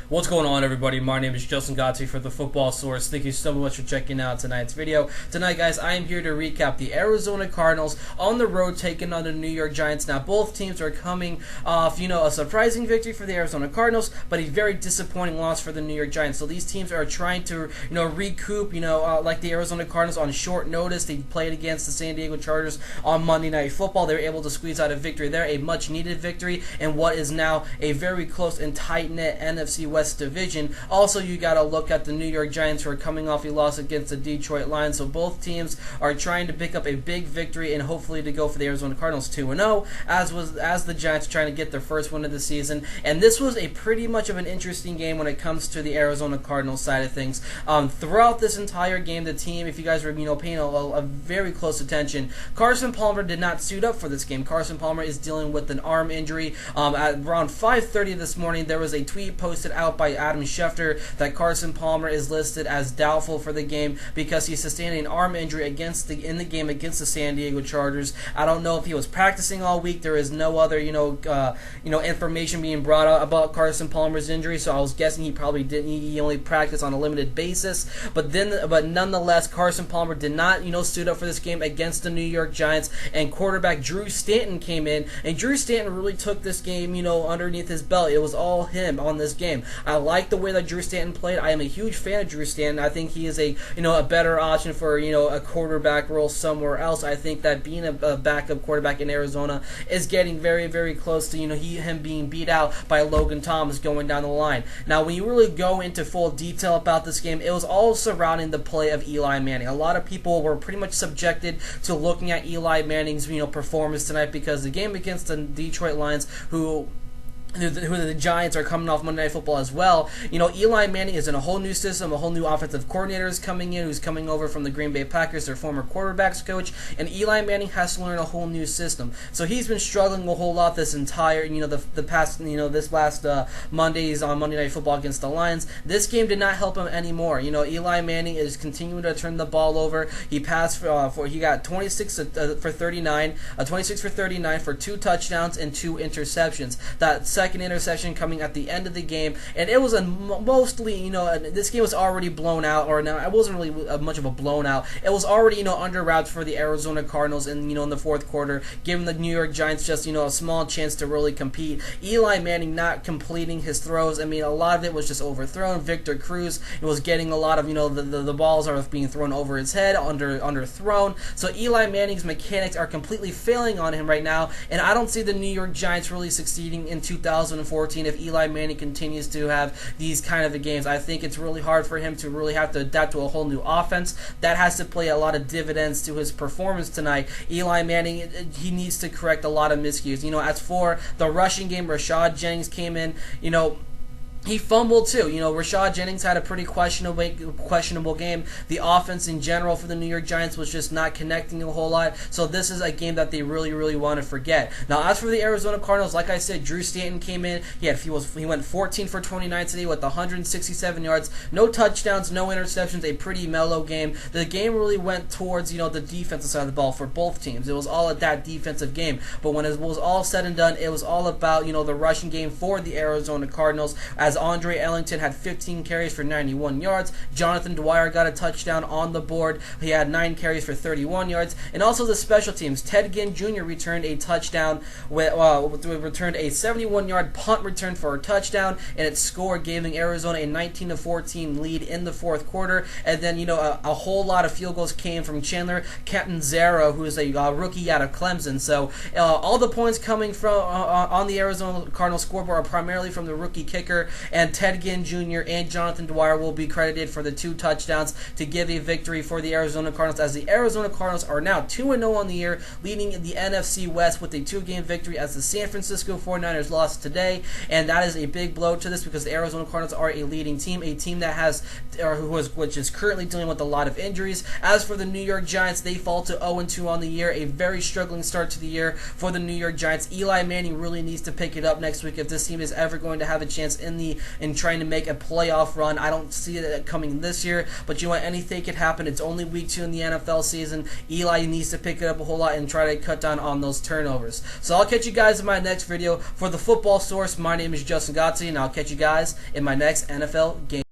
What's going on, everybody? My name is Justin Godsey for the Football Source. Thank you so much for checking out tonight's video. Tonight, guys, I am here to recap the Arizona Cardinals on the road taking on the New York Giants. Now, both teams are coming off, a surprising victory for the Arizona Cardinals, but a very disappointing loss for the New York Giants. So these teams are trying to, recoup, like the Arizona Cardinals on short notice. They played against the San Diego Chargers on Monday Night Football. They were able to squeeze out a victory there, a much-needed victory, and what is now a very close and tight-knit NFC West division. Also, you got to look at the New York Giants, who are coming off a loss against the Detroit Lions. So both teams are trying to pick up a big victory and hopefully to go for the Arizona Cardinals 2-0, as the Giants are trying to get their first win of the season. And this was a pretty much of an interesting game when it comes to the Arizona Cardinals side of things. Throughout this entire game, the team, if you guys were paying a very close attention, Carson Palmer did not suit up for this game. Carson Palmer is dealing with an arm injury. At around 5:30 this morning, there was a tweet posted out by Adam Schefter that Carson Palmer is listed as doubtful for the game because he sustained an arm injury in the game against the San Diego Chargers. I don't know if he was practicing all week. There is no other information being brought out about Carson Palmer's injury, so I was guessing he probably didn't. He only practiced on a limited basis. But nonetheless, Carson Palmer did not suit up for this game against the New York Giants, and quarterback Drew Stanton came in, and Drew Stanton really took this game underneath his belt. It was all him on this game. I like the way that Drew Stanton played. I am a huge fan of Drew Stanton. I think he is a better option for a quarterback role somewhere else. I think that being a backup quarterback in Arizona is getting very, very close to him being beat out by Logan Thomas going down the line. Now, when you really go into full detail about this game, it was all surrounding the play of Eli Manning. A lot of people were pretty much subjected to looking at Eli Manning's performance tonight because the game against the Detroit Lions, who the Giants are coming off Monday Night Football as well. Eli Manning is in a whole new system, a whole new offensive coordinator is coming in, who's coming over from the Green Bay Packers, their former quarterbacks coach, and Eli Manning has to learn a whole new system. So he's been struggling a whole lot this entire, this last Mondays on Monday Night Football against the Lions. This game did not help him anymore. Eli Manning is continuing to turn the ball over. He passed he got 26 for 39 for 2 touchdowns and 2 interceptions. That second interception coming at the end of the game, and it was mostly, this game was already blown out, or no, it wasn't really much of a blown out. It was already, under wraps for the Arizona Cardinals in the fourth quarter, giving the New York Giants just, a small chance to really compete. Eli Manning not completing his throws. I mean, a lot of it was just overthrown. Victor Cruz was getting a lot of, the balls are being thrown over his head, underthrown. So Eli Manning's mechanics are completely failing on him right now, and I don't see the New York Giants really succeeding in 2014 if Eli Manning continues to have these kind of games. I think it's really hard for him to really have to adapt to a whole new offense. That has to play a lot of dividends to his performance tonight. Eli Manning, he needs to correct a lot of miscues. As for the rushing game, Rashad Jennings came in, he fumbled too. Rashad Jennings had a pretty questionable game. The offense in general for the New York Giants was just not connecting a whole lot. So this is a game that they really, really want to forget. Now, as for the Arizona Cardinals, like I said, Drew Stanton came in. He went 14 for 29 today with 167 yards, no touchdowns, no interceptions. A pretty mellow game. The game really went towards the defensive side of the ball for both teams. It was all at that defensive game. But when it was all said and done, it was all about the rushing game for the Arizona Cardinals, as Andre Ellington had 15 carries for 91 yards. Jonathan Dwyer got a touchdown on the board. He had 9 carries for 31 yards. And also the special teams. Ted Ginn Jr. returned a touchdown, returned a 71-yard punt return for a touchdown, and its score giving Arizona a 19-14 lead in the fourth quarter. And then, a whole lot of field goals came from Chandler Catanzaro, who is a rookie out of Clemson. So all the points coming from on the Arizona Cardinals scoreboard are primarily from the rookie kicker, and Ted Ginn Jr. and Jonathan Dwyer will be credited for the 2 touchdowns to give a victory for the Arizona Cardinals, as the Arizona Cardinals are now 2-0 on the year, leading the NFC West with a 2-game victory as the San Francisco 49ers lost today, and that is a big blow to this because the Arizona Cardinals are a leading team, a team that which is currently dealing with a lot of injuries. As for the New York Giants, they fall to 0-2 on the year, a very struggling start to the year for the New York Giants. Eli Manning really needs to pick it up next week if this team is ever going to have a chance in destiny in trying to make a playoff run. I don't see it coming this year, but you know what? Anything could happen. It's only week 2 in the NFL season. Eli needs to pick it up a whole lot and try to cut down on those turnovers. So I'll catch you guys in my next video. For the Football Source, my name is Justin Godsey, and I'll catch you guys in my next NFL game.